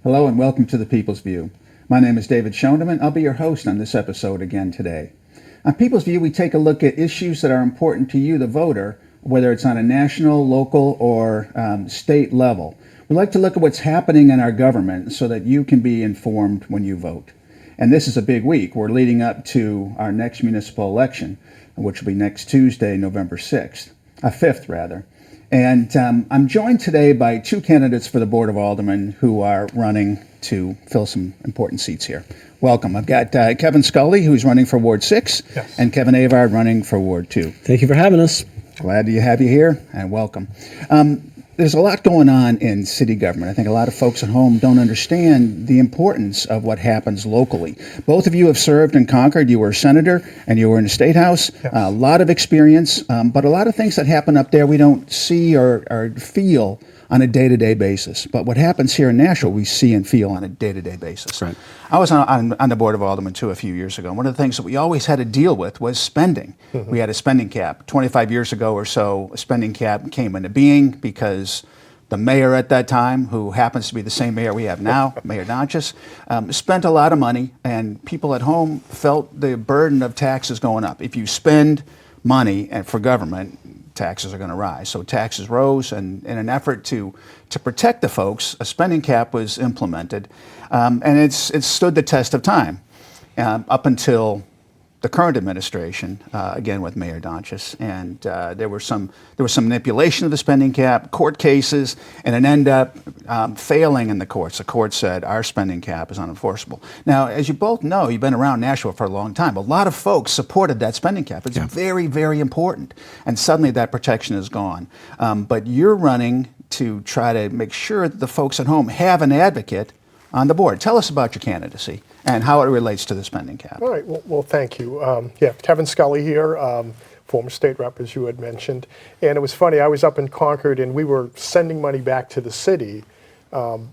Hello and welcome to The People's View. My name is David Schoendeman. I'll be your host on this episode again today. On People's View, we take a look at issues that are important to you, the voter, whether it's on a national, local, or state level. We like to look at what's happening in our government so that you can be informed when you vote. And this is a big week. We're leading up to our next municipal election, which will be next Tuesday, November 5th rather. And I'm joined today by two candidates for the Board of Aldermen who are running to fill some important seats here. Welcome. I've got Kevin Scully, who's running for Ward 6, yes, and Kevin Avard running for Ward 2. Thank you for having us. Glad to have you here, and welcome. There's a lot going on in city government. I think a lot of folks at home don't understand the importance of what happens locally. Both of you have served in Concord. You were a senator and you were in the State House. Yes. A lot of experience, but a lot of things that happen up there we don't see or feel on a day-to-day basis. But what happens here in Nashua, we see and feel on a day-to-day basis. Right. I was on the Board of Aldermen, too, a few years ago. One of the things that we always had to deal with was spending. Mm-hmm. We had a spending cap. 25 years ago or so, a spending cap came into being because the mayor at that time, who happens to be the same mayor we have now, Mayor Donches, spent a lot of money, and people at home felt the burden of taxes going up. If you spend money for government, taxes are going to rise. So taxes rose, and in an effort to protect the folks, a spending cap was implemented, and it's stood the test of time up until the current administration, again with Mayor Donches, and there was some manipulation of the spending cap, court cases, and it ended up failing in the courts. The court said our spending cap is unenforceable. Now, as you both know, you've been around Nashua for a long time. A lot of folks supported that spending cap. It's very, very important, and suddenly that protection is gone. But you're running to try to make sure that the folks at home have an advocate on the board. Tell us about your candidacy and how it relates to the spending cap. All right. Well, thank you. Kevin Scully here, former state rep, as you had mentioned. And it was funny, I was up in Concord and we were sending money back to the city.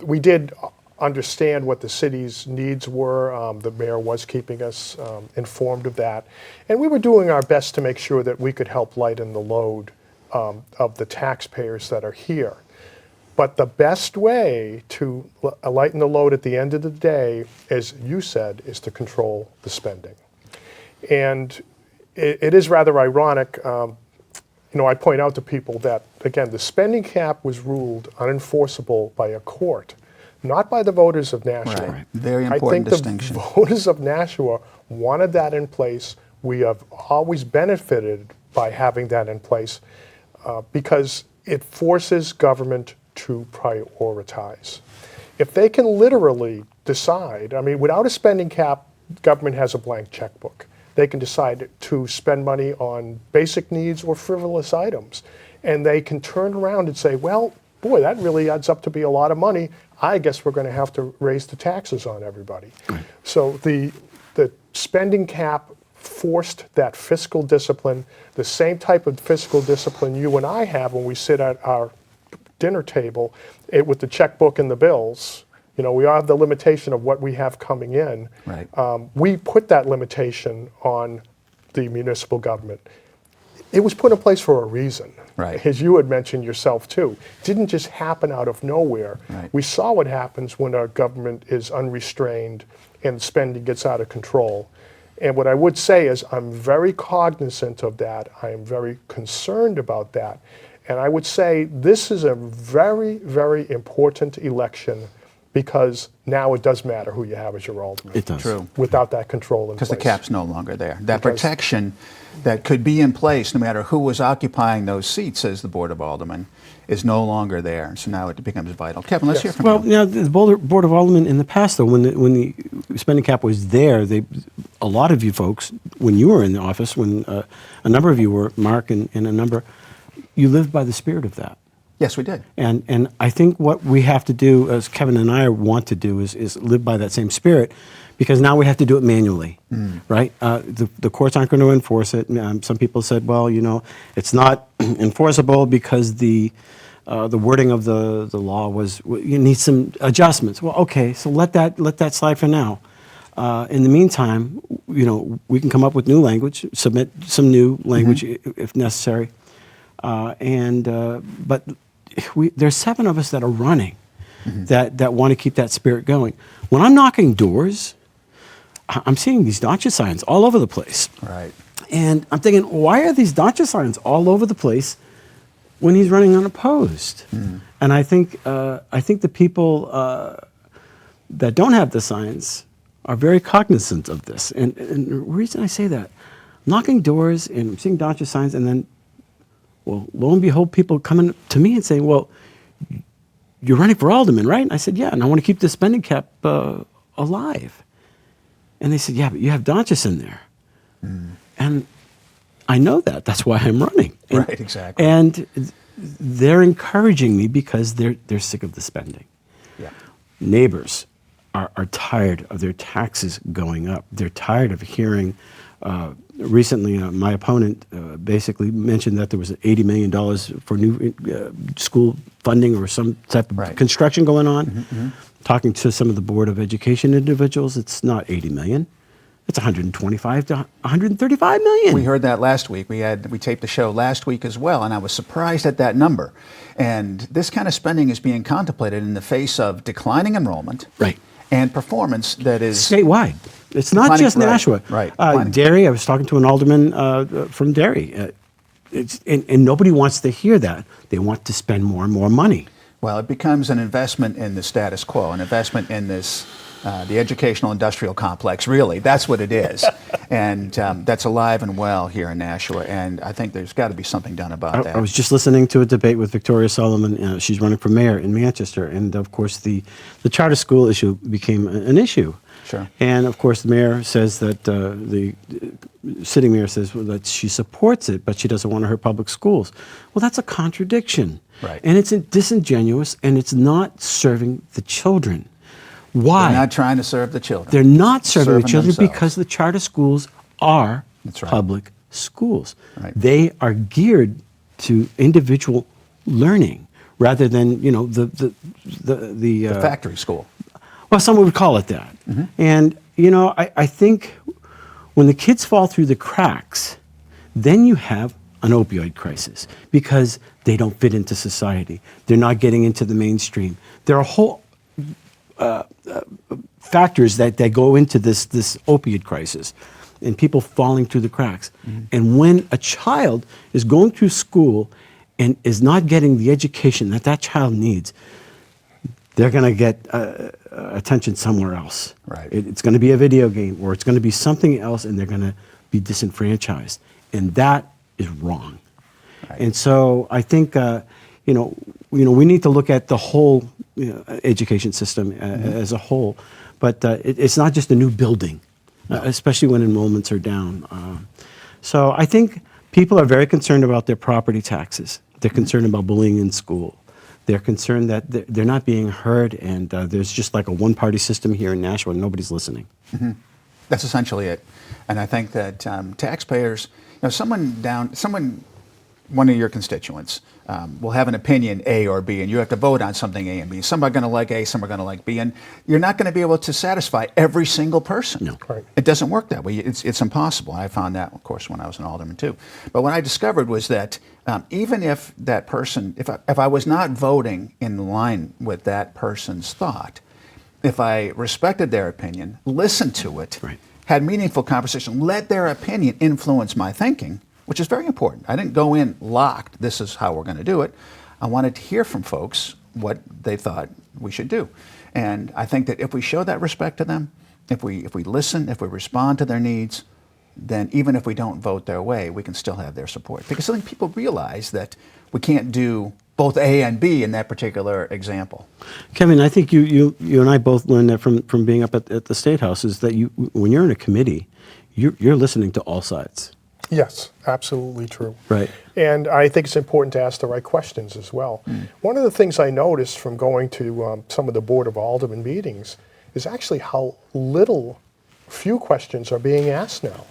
We did understand what the city's needs were. The mayor was keeping us informed of that. And we were doing our best to make sure that we could help lighten the load of the taxpayers that are here. But the best way to lighten the load at the end of the day, as you said, is to control the spending. And it is rather ironic. I point out to people that, again, the spending cap was ruled unenforceable by a court, not by the voters of Nashua. Right. Very important distinction. I think the voters of Nashua wanted that in place. We have always benefited by having that in place because it forces government to prioritize. If they can literally decide, without a spending cap, government has a blank checkbook. They can decide to spend money on basic needs or frivolous items. And they can turn around and say, well, boy, that really adds up to be a lot of money. I guess we're going to have to raise the taxes on everybody. Right. So the spending cap forced that fiscal discipline, the same type of fiscal discipline you and I have when we sit at our dinner table with the checkbook and the bills. We all have the limitation of what we have coming in. Right. We put that limitation on the municipal government. It was put in place for a reason. Right. As you had mentioned yourself too. It didn't just happen out of nowhere. Right. We saw what happens when our government is unrestrained and spending gets out of control. And what I would say is I'm very cognizant of that. I am very concerned about that. And I would say this is a very, very important election because now it does matter who you have as your alderman. It does. True. Without that control in place. Because the cap's no longer there. That protection that could be in place no matter who was occupying those seats as the Board of Aldermen is no longer there. So now it becomes vital. Kevin, let's hear from you. Well, the Board of Aldermen in the past, though, when the spending cap was there, a lot of you folks, when you were in the office, when a number of you were, Mark and a number, you lived by the spirit of that. Yes, we did. And I think what we have to do, as Kevin and I want to do, is live by that same spirit, because now we have to do it manually, right? The courts aren't going to enforce it. Some people said, well, it's not enforceable because the wording of the law was, you need some adjustments. Well, okay, so let that slide for now. In the meantime, we can come up with new language, submit some new language if necessary. But there's 7 of us that are running. that want to keep that spirit going. When I'm knocking doors, I'm seeing these Dacha signs all over the place. Right. And I'm thinking, why are these Dacha signs all over the place when he's running unopposed? And I think the people that don't have the signs are very cognizant of this. And the reason I say that, knocking doors and I'm seeing Dacha signs, and then, well, lo and behold, people coming to me and saying, well, you're running for alderman, right? And I said, yeah, and I want to keep the spending cap alive. And they said, yeah, but you have Donchis in there. And I know that. That's why I'm running. And, Right, exactly. And they're encouraging me because they're sick of the spending. Yeah. Neighbors are tired of their taxes going up. They're tired of hearing. Recently, my opponent basically mentioned that there was $80 million for new school funding or some type of Right. construction going on. Talking to some of the Board of Education individuals, it's not $80 million. It's 125 to 135 million. We heard that last week. We taped the show last week as well, and I was surprised at that number. And this kind of spending is being contemplated in the face of declining enrollment, Right. and performance that is Statewide. It's not Declining- just right, Nashua. right, declining. Derry, I was talking to an alderman from Derry. And nobody wants to hear that. They want to spend more and more money. Well, it becomes an investment in the status quo, an investment in this, the educational industrial complex, really. That's what it is. And that's alive and well here in Nashua. And I think there's got to be something done about that. I was just listening to a debate with Victoria Solomon. She's running for mayor in Manchester. And of course, the charter school issue became an issue. Sure. And of course, the mayor says that the sitting mayor says that she supports it, but she doesn't want to hurt public schools. Well, that's a contradiction. Right. And it's disingenuous, and it's not serving the children. Why? They're not trying to serve the children. They're not serving the Serving children themselves. because the charter schools are That's right. public schools. Right. They are geared to individual learning rather than the Factory school. well, some would call it that. Mm-hmm. And I think when the kids fall through the cracks, then you have an opioid crisis because they don't fit into society. They're not getting into the mainstream. There are whole factors that go into this opioid crisis and people falling through the cracks. And when a child is going through school and is not getting the education that child needs, they're going to get attention somewhere else. Right. It's going to be a video game or it's going to be something else, and they're going to be disenfranchised. And that is wrong. Right. And so I think we need to look at the whole education system as a whole. But it's not just a new building, especially when enrollments are down. So I think people are very concerned about their property taxes. They're concerned about bullying in school. They're concerned that they're not being heard, and there's just like a one-party system here in Nashua, and nobody's listening. That's essentially it. And I think that taxpayers, one of your constituents will have an opinion A or B, and you have to vote on something A and B. Some are going to like A, some are going to like B, and you're not going to be able to satisfy every single person. No. Right. It doesn't work that way. It's impossible. I found that, of course, when I was an alderman too. But what I discovered was that even if that person, if I was not voting in line with that person's thought, if I respected their opinion, listened to it, Right. had meaningful conversation, let their opinion influence my thinking, which is very important. I didn't go in locked, this is how we're going to do it. I wanted to hear from folks what they thought we should do. And I think that if we show that respect to them, if we listen, if we respond to their needs, then even if we don't vote their way, we can still have their support. Because I think people realize that we can't do both A and B in that particular example. Kevin, I think you and I both learned that from being up at the State House is that when you're in a committee, you're listening to all sides. Yes, absolutely true. Right. And I think it's important to ask the right questions as well. One of the things I noticed from going to some of the Board of Aldermen meetings is actually how few questions are being asked now.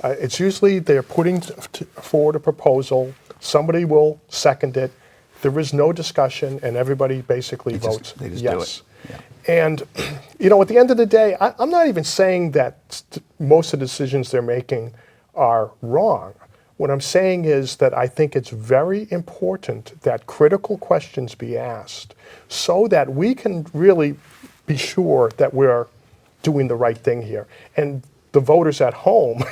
It's usually they're putting forward a proposal, somebody will second it, there is no discussion, and everybody basically votes they just yes. do it. Yeah. And, at the end of the day, I'm not even saying that most of the decisions they're making are wrong. What I'm saying is that I think it's very important that critical questions be asked so that we can really be sure that we're doing the right thing here. And the voters at home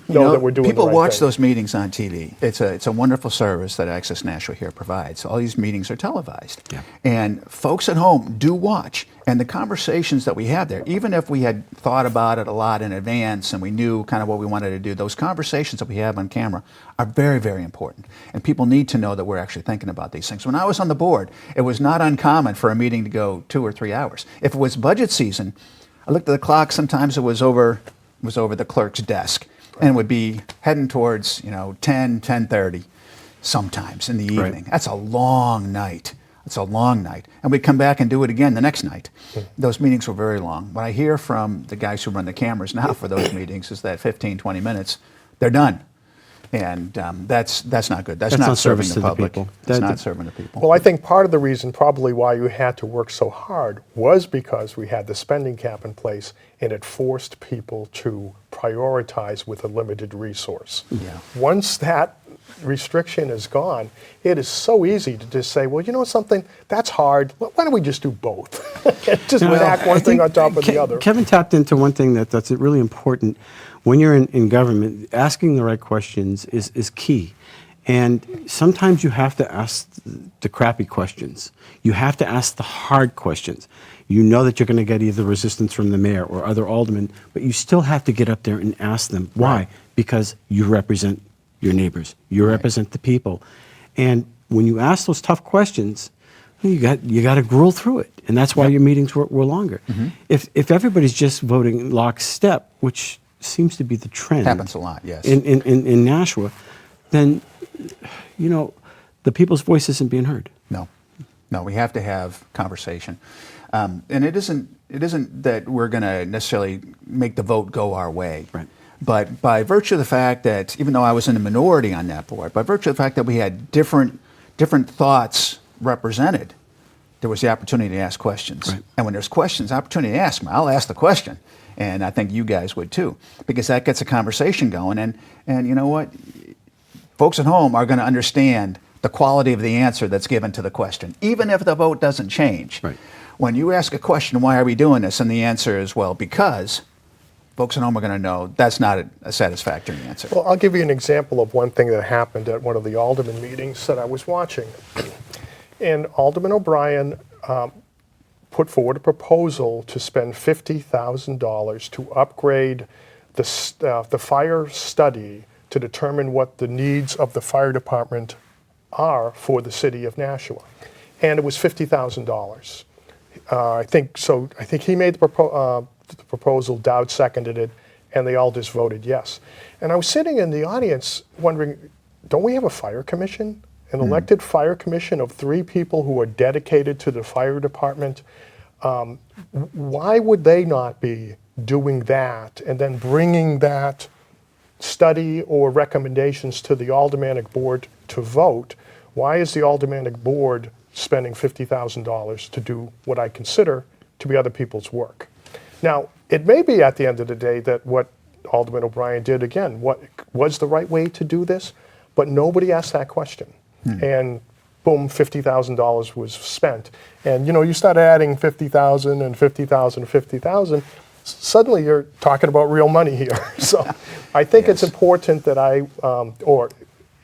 know that we're doing people the right watch thing. those meetings on TV. It's a wonderful service that Access Nashua here provides. All these meetings are televised. Yeah. And folks at home do watch. And the conversations that we have there, even if we had thought about it a lot in advance and we knew kind of what we wanted to do, those conversations that we have on camera are very, very important. And people need to know that we're actually thinking about these things. When I was on the board, it was not uncommon for a meeting to go 2 or 3 hours. If it was budget season, I looked at the clock. Sometimes it was over the clerk's desk, and would be heading towards 10:30, sometimes in the evening. That's a long night. It's a long night, and we'd come back and do it again the next night. Those meetings were very long. What I hear from the guys who run the cameras now for those meetings is that 15, 20 minutes, they're done. And that's not good. That's not serving service the to the public. people. That's That- not serving the people. Well, I think part of the reason probably why you had to work so hard was because we had the spending cap in place and it forced people to prioritize with a limited resource. Yeah. Once that restriction is gone, it is so easy to just say, well, you know something, that's hard. Why don't we just do both? Just stack one I thing think on top of the other. Kevin tapped into one thing that's really important. When you're in government, asking the right questions is key. And sometimes you have to ask the crappy questions. You have to ask the hard questions. You know that you're going to get either resistance from the mayor or other aldermen, but you still have to get up there and ask them. Why? Right. Because you represent your neighbors. You represent the people. And when you ask those tough questions, you got to gruel through it. And that's why your meetings were longer. If everybody's just voting in lockstep, which seems to be the trend. Happens a lot, yes. In Nashua, then, the people's voice isn't being heard. No, we have to have conversation, and it isn't that we're going to necessarily make the vote go our way. Right. But by virtue of the fact that, even though I was in the minority on that board, by virtue of the fact that we had different thoughts represented, there was the opportunity to ask questions. Right. And when there's questions, opportunity to ask them, I'll ask the question, and I think you guys would too, because that gets a conversation going. And you know what? Folks at home are going to understand the quality of the answer that's given to the question, even if the vote doesn't change. Right. When you ask a question, why are we doing this? And the answer is, well, because, folks at home are going to know that's not a satisfactory answer. Well, I'll give you an example of one thing that happened at one of the Alderman meetings that I was watching. And Alderman O'Brien put forward a proposal to spend $50,000 to upgrade the fire study to determine what the needs of the fire department are for the city of Nashua. And it was $50,000. I think he made the proposal, Dowd seconded it, and they all just voted yes. And I was sitting in the audience wondering, don't we have a fire commission? An elected fire commission of 3 people who are dedicated to the fire department. Why would they not be doing that and then bringing that study or recommendations to the Aldermanic Board to vote? Why is the Aldermanic Board spending $50,000 to do what I consider to be other people's work? Now, it may be at the end of the day that what Alderman O'Brien did, again, what was the right way to do this, but nobody asked that question. And boom, $50,000 was spent. And you start adding 50,000 and 50,000 and 50,000, suddenly you're talking about real money here. So I think it's important that or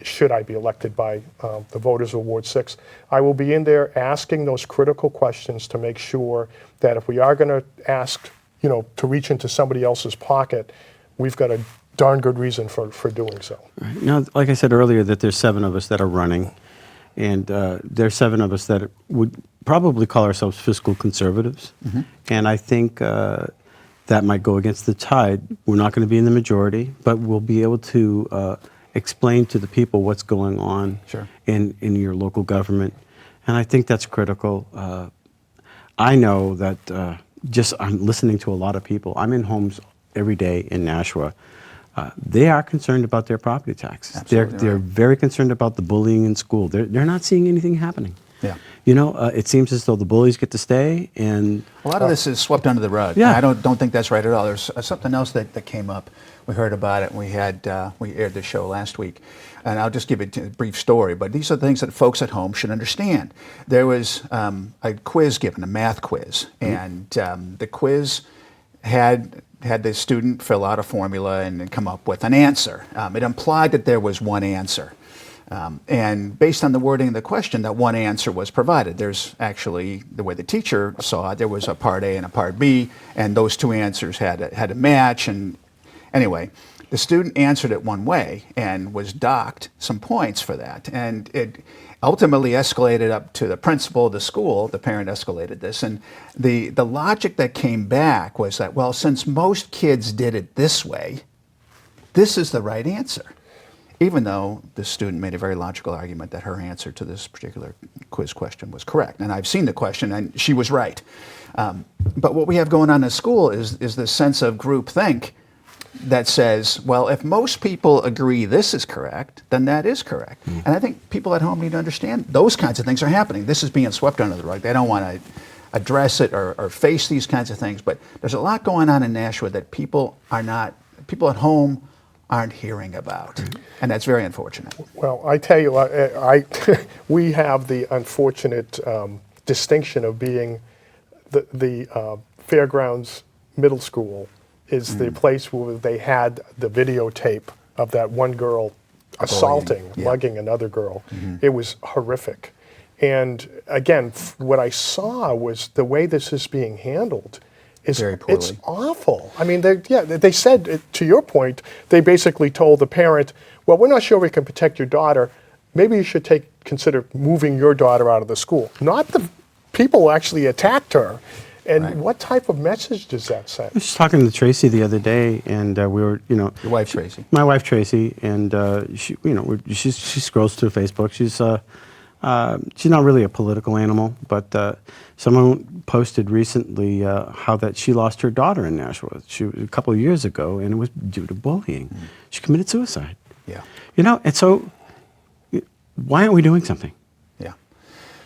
should I be elected by the voters of Ward 6, I will be in there asking those critical questions to make sure that if we are going to ask, to reach into somebody else's pocket, we've got a darn good reason for doing so. Right. Like I said earlier, that there's 7 of us that are running, and there's 7 of us that would probably call ourselves fiscal conservatives. And I think that might go against the tide. We're not going to be in the majority, but we'll be able to explain to the people what's going on in your local government. And I think that's critical. I know that I'm listening to a lot of people. I'm in homes every day in Nashua. They are concerned about their property taxes. Absolutely They're right. very concerned about the bullying in school. They're not seeing anything happening. Yeah. It seems as though the bullies get to stay, and A lot of this is swept under the rug. Yeah. I don't think that's right at all. There's something else that came up We heard about it. We aired the show last week, and I'll just give you a brief story. But these are things that folks at home should understand. There was a quiz given, a math quiz, and the quiz had the student fill out a formula and then come up with an answer. It implied that there was one answer. And based on the wording of the question, that one answer was provided. There's actually, the way the teacher saw it, there was a part A and a part B, and those two answers had to match. And anyway, the student answered it one way and was docked some points for that. And it ultimately escalated up to the principal of the school. The parent escalated this. And the logic that came back was that, well, since most kids did it this way, this is the right answer. Even though the student made a very logical argument that her answer to this particular quiz question was correct. And I've seen the question, and she was right. But what we have going on in school is this sense of groupthink that says, well, if most people agree this is correct, then that is correct. And I think people at home need to understand those kinds of things are happening. This is being swept under the rug. They don't want to address it or face these kinds of things. But there's a lot going on in Nashua that people at home aren't hearing about. And that's very unfortunate. Well, I tell you, we have the unfortunate distinction of being the Fairgrounds Middle School is the place where they had the videotape of that one girl assaulting, mugging another girl. It was horrific. And again, what I saw was the way this is being handled. Very poorly. It's awful. I mean, they said, to your point, they basically told the parent, well, we're not sure we can protect your daughter. Maybe you should consider moving your daughter out of the school. Not the people who actually attacked her. And what type of message does that send? I was just talking to Tracy the other day, and we were, Your wife, Tracy. my wife Tracy, and she scrolls through Facebook. She's not really a political animal, but someone posted recently how that she lost her daughter in Nashua a couple of years ago, and it was due to bullying. She committed suicide. Yeah. And so why aren't we doing something? Yeah.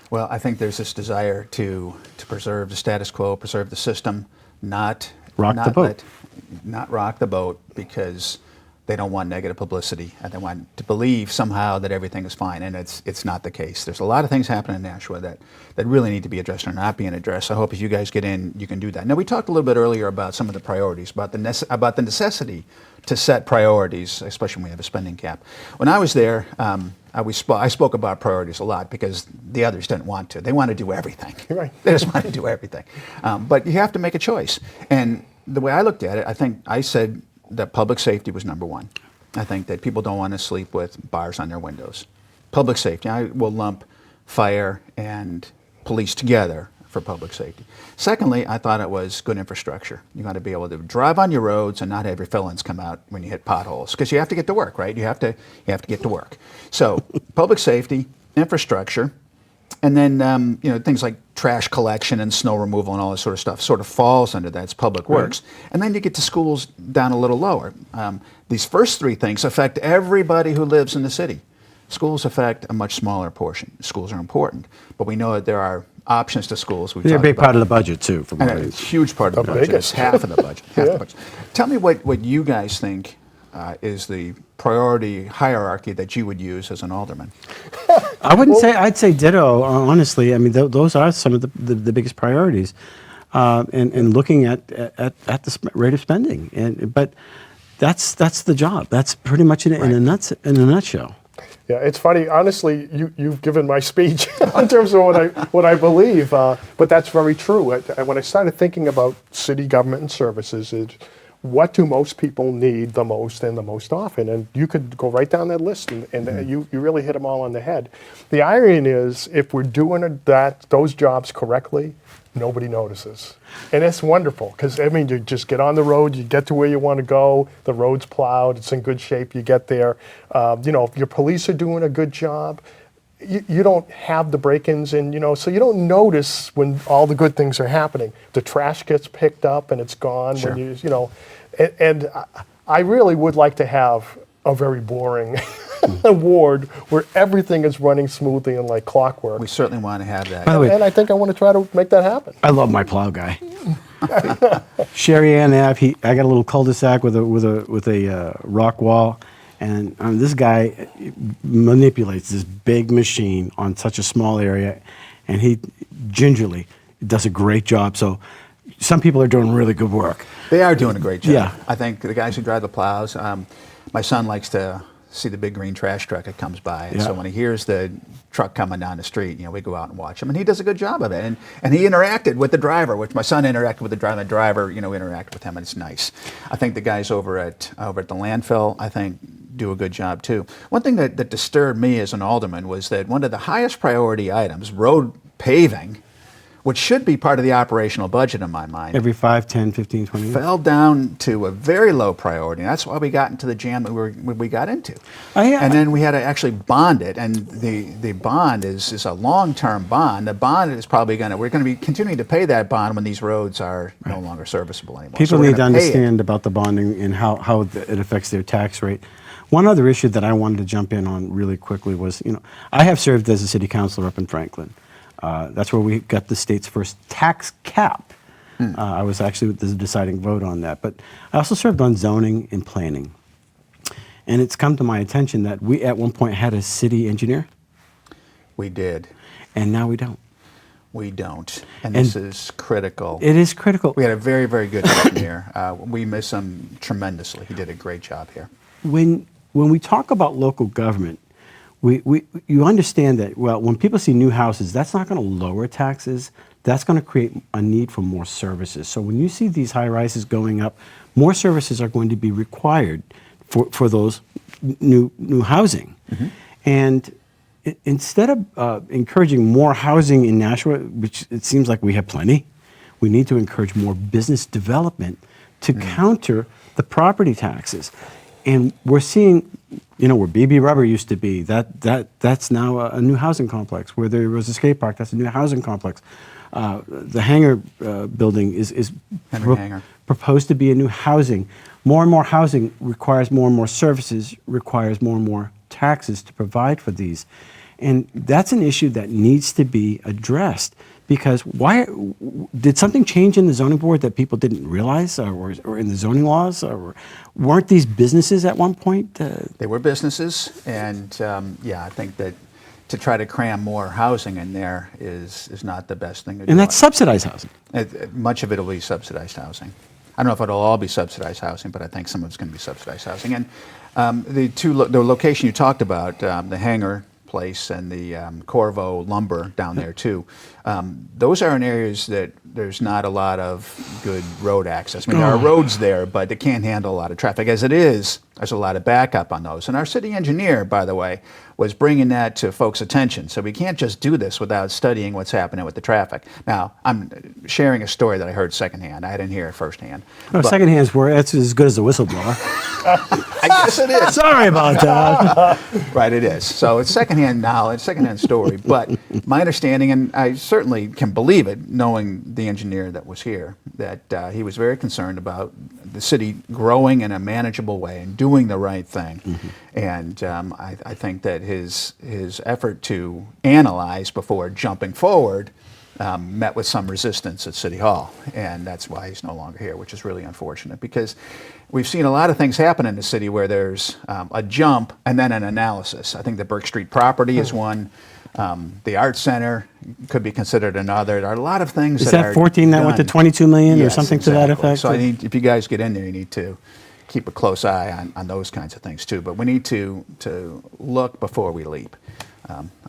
Well, I think there's this desire to preserve the status quo, preserve the system, not rock the boat, because they don't want negative publicity, and they want to believe somehow that everything is fine, and it's not the case. There's a lot of things happening in Nashua that really need to be addressed or not being addressed. I hope as you guys get in, you can do that. Now, we talked a little bit earlier about some of the priorities, about the necessity to set priorities, especially when we have a spending cap. When I was there, I spoke about priorities a lot because the others didn't want to. They want to do everything. Right. They just want to do everything. But you have to make a choice. And the way I looked at it, I think I said that public safety was number one. I think that people don't want to sleep with bars on their windows. Public safety, I will lump fire and police together for public safety. Secondly, I thought it was good infrastructure. You got to be able to drive on your roads and not have your felons come out when you hit potholes, because you have to get to work, right? You have to get to work. So public safety, infrastructure, and then things like trash collection and snow removal and all this sort of stuff sort of falls under that. It's public works. And then you get to schools down a little lower. These first three things affect everybody who lives in the city. Schools affect a much smaller portion. Schools are important, but we know that there are options to schools. They're a big part of the budget too. And a huge part of the budget. It's half of the budget. Half the budget. Tell me what you guys think is the priority hierarchy that you would use as an alderman. I wouldn't say, I'd say ditto, honestly. I mean, those are some of the biggest priorities. And looking at the rate of spending. But that's the job. That's pretty much in a nutshell. Yeah, it's funny. Honestly, you've given my speech in terms of what I believe, but that's very true. When I started thinking about city government and services, what do most people need the most and the most often? And you could go right down that list, and you really hit them all on the head. The irony is, if we're doing those jobs correctly, nobody notices. And it's wonderful, because, I mean, you just get on the road, you get to where you want to go, the road's plowed, it's in good shape, you get there. If your police are doing a good job, you don't have the break-ins, and so you don't notice when all the good things are happening. The trash gets picked up and it's gone. Sure. When and I really would like to have a very boring ward where everything is running smoothly and like clockwork. We certainly want to have that. By the way, And I think I want to try to make that happen. I love my plow guy. Sherry Ann Ave. I got a little cul-de-sac with a rock wall, and this guy manipulates this big machine on such a small area, and he gingerly does a great job. So some people are doing really good work. They are doing a great job. Yeah. I think the guys who drive the plows, my son likes to see the big green trash truck that comes by. And Yeah. so when he hears the truck coming down the street, we go out and watch him. And he does a good job of it. And he interacted with the driver, which my son interacted with the driver. The driver, interacted with him, and it's nice. I think the guys over at the landfill, I think, do a good job too. One thing that disturbed me as an alderman was that one of the highest priority items, road paving, which should be part of the operational budget in my mind, Every 5, 10, 15, 20 years. fell down to a very low priority. And that's why we got into the jam that we got into. And then we had to actually bond it. And the bond is a long-term bond. The bond is probably we're going to be continuing to pay that bond when these roads are no longer serviceable anymore. People So we're need to gonna pay it. understand about the bonding and how it affects their tax rate. One other issue that I wanted to jump in on really quickly was, I have served as a city councilor up in Franklin. That's where we got the state's first tax cap. I was actually the deciding vote on that. But I also served on zoning and planning. And it's come to my attention that we at one point had a city engineer, We did. and now we don't. We don't. And And this is critical. It is critical. We had a very, very good engineer. We miss him tremendously. He did a great job here. When we talk about local government, you understand that, well, when people see new houses, that's not going to lower taxes. That's going to create a need for more services. So when you see these high rises going up, more services are going to be required for those new housing. Mm-hmm. And instead of encouraging more housing in Nashua, which it seems like we have plenty, we need to encourage more business development to counter the property taxes. And we're seeing, where BB Rubber used to be, that's now a new housing complex. Where there was a skate park, that's a new housing complex. The hangar building is Henry Hangar. proposed to be a new housing. More and more housing requires more and more services, requires more and more taxes to provide for these. And that's an issue that needs to be addressed. Because why did something change in the zoning board that people didn't realize, or in the zoning laws, or weren't these businesses at one point? They were businesses, and I think that to try to cram more housing in there is not the best thing to do. And that's subsidized housing. Much of it will be subsidized housing. I don't know if it'll all be subsidized housing, but I think some of it's going to be subsidized housing. And the location you talked about, the hangar place and the Corvo lumber down there too, those are in areas that there's not a lot of good road access. I mean, there are roads there, but they can't handle a lot of traffic. As it is, there's a lot of backup on those. And our city engineer, by the way, was bringing that to folks' attention. So we can't just do this without studying what's happening with the traffic. Now, I'm sharing a story that I heard secondhand. I didn't hear it firsthand. No, But secondhand's where it's as good as a whistleblower. I guess it is. Sorry about that. Right, it is. So it's secondhand knowledge, secondhand story. But my understanding, and I certainly can believe it, knowing the engineer that was here, that he was very concerned about the city growing in a manageable way and doing the right thing. Mm-hmm. And I think that his effort to analyze before jumping forward met with some resistance at City Hall, and that's why he's no longer here, which is really unfortunate, because we've seen a lot of things happen in the city where there's a jump and then an analysis. I think the Burke Street property is one. The Art Center could be considered another. There are a lot of things Is that that are 14 that went to done. 22 million or Yes, something to that exactly. effect? So if you guys get in there, you need to keep a close eye on those kinds of things too. But we need to look before we leap.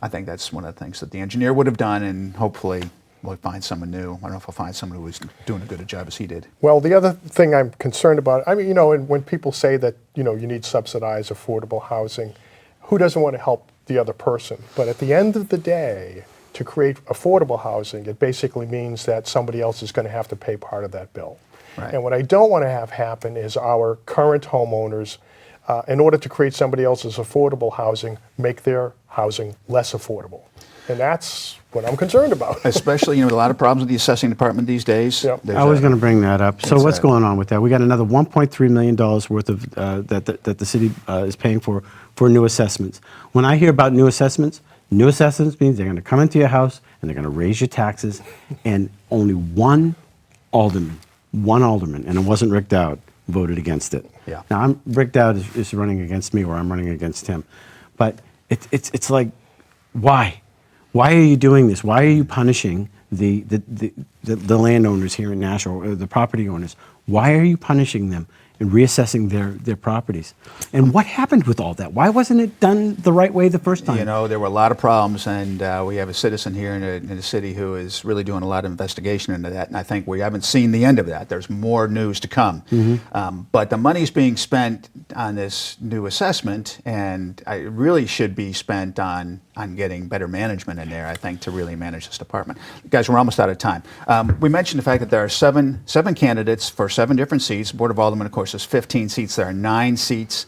I think that's one of the things that the engineer would have done, and hopefully we'll find someone new. I don't know if we'll find someone who was doing a good a job as he did. Well, the other thing I'm concerned about, I mean, and when people say that, you need subsidized affordable housing, who doesn't want to help the other person? But at the end of the day, to create affordable housing, it basically means that somebody else is going to have to pay part of that bill. Right. And what I don't want to have happen is our current homeowners, in order to create somebody else's affordable housing, make their housing less affordable. And that's what I'm concerned about. Especially, with a lot of problems with the assessing department these days. Yep. There's I was a- going to bring that up. So It's what's a- going on with that? We got another $1.3 million worth of that the city is paying for new assessments. When I hear about new assessments means they're going to come into your house and they're going to raise your taxes, and only one alderman one alderman, and it wasn't Rick Dowd, voted against it. Yeah. Now, Rick Dowd is running against me, or I'm running against him. But it's like, why? Why are you doing this? Why are you punishing the landowners here in Nashua, or the property owners? Why are you punishing them and reassessing their properties? And what happened with all that? Why wasn't it done the right way the first time? You know, there were a lot of problems, and we have a citizen here in the city who is really doing a lot of investigation into that, and I think we haven't seen the end of that. There's more news to come. But the money's being spent on this new assessment, and it really should be spent on getting better management in there, I think, to really manage this department. Guys, we're almost out of time. We mentioned the fact that there are seven candidates for 7 different seats. Board of Aldermen, of course, is 15 seats. There are 9 seats,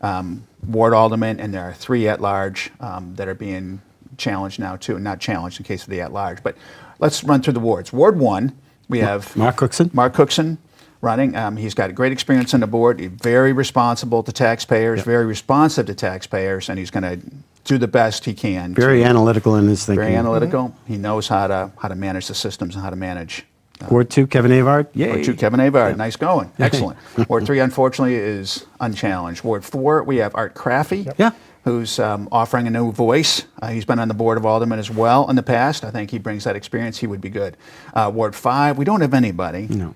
ward aldermen, and there are 3 at-large that are being challenged now, too. Not challenged in case of the at-large, but let's run through the wards. Ward 1, we have Mark Cookson. Mark Cookson running. He's got great experience on the board. He's very responsible to taxpayers, very responsive to taxpayers, and he's going to do the best he can. Very analytical in his thinking. Very analytical. He knows how to manage the systems and how to manage. Ward 2, Kevin Avard. Yay. Ward 2, Kevin Avard. Nice going. Excellent. Ward 3, unfortunately, is unchallenged. Ward 4, we have Art Craffey. Yeah. Who's offering a new voice. He's been on the Board of Aldermen as well in the past. I think he brings that experience. He would be good. Ward 5, we don't have anybody. No.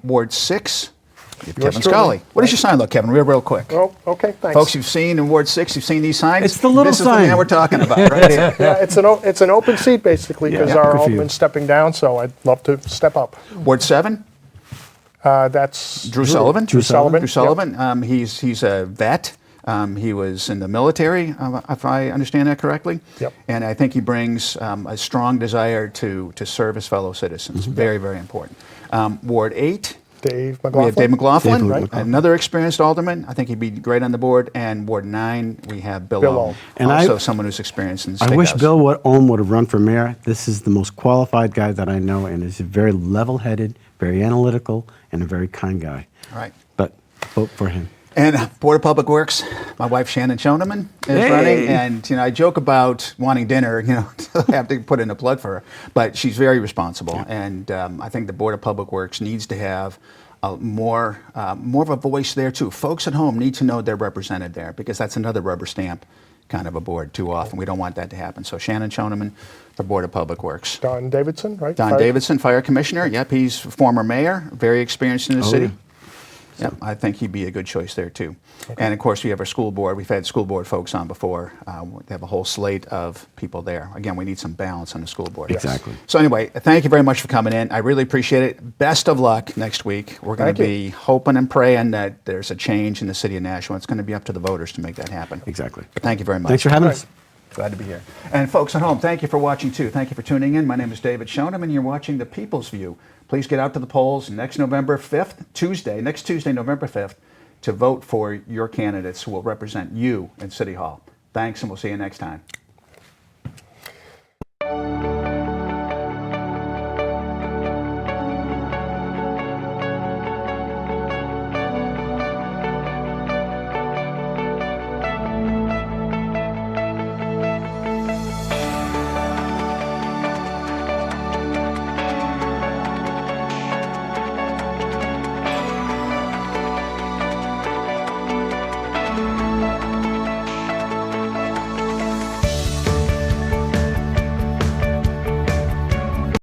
Ward 6, we have Yours Kevin truly. Scully. What does your sign look, Kevin? Real quick. Oh, okay, thanks. Folks, you've seen in Ward 6, you've seen these signs. It's the little This is the sign. man we're talking about right here. Yeah, it's an open seat basically because Yeah, our good for you. alderman's stepping down, so I'd love to step up. Ward 7, That's Drew Sullivan. Drew Sullivan. Drew Sullivan. He's a vet. He was in the military, if I understand that correctly. Yep. And I think he brings a strong desire to serve his fellow citizens. Very, very important. Ward 8. Dave McLaughlin. We have Dave McLaughlin, Dave right? McLaughlin. Another experienced alderman. I think he'd be great on the board. And Ward 9, we have Bill Bill Ohm, Ohm. And also I- someone who's experienced in the I state wish house. Bill Ohm would have run for mayor. This is the most qualified guy that I know, and is very level-headed, very analytical, and a very kind guy. Right. But vote for him. And Board of Public Works, my wife Shannon Schoneman is Hey. running, and I joke about wanting dinner, to have to put in a plug for her, but she's very responsible, and I think the Board of Public Works needs to have more of a voice there too. Folks at home need to know they're represented there, because that's another rubber stamp kind of a board too often. We don't want that to happen. So Shannon Schoneman for Board of Public Works. Don Davidson, right? Don Fire- Davidson, Fire Commissioner. Yep, he's former mayor, very experienced in the city. yeah. Yep, I think he'd be a good choice there too. And of course, we have our school board. We've had school board folks on before. They have a whole slate of people there. Again, we need some balance on the school board. Exactly. So anyway, thank you very much for coming in. I really appreciate it. Best of luck next week. We're going to Thank be hoping and praying that there's a change in the city of Nashua. It's going to be up to the voters to make that happen. Exactly. But thank you very much. Thanks for having Right. us. Glad to be here. And folks at home, thank you for watching too. Thank you for tuning in. My name is David Schoenem, and you're watching The People's View. Please get out to the polls next November 5th, next Tuesday, November 5th, to vote for your candidates who will represent you in City Hall. Thanks, and we'll see you next time.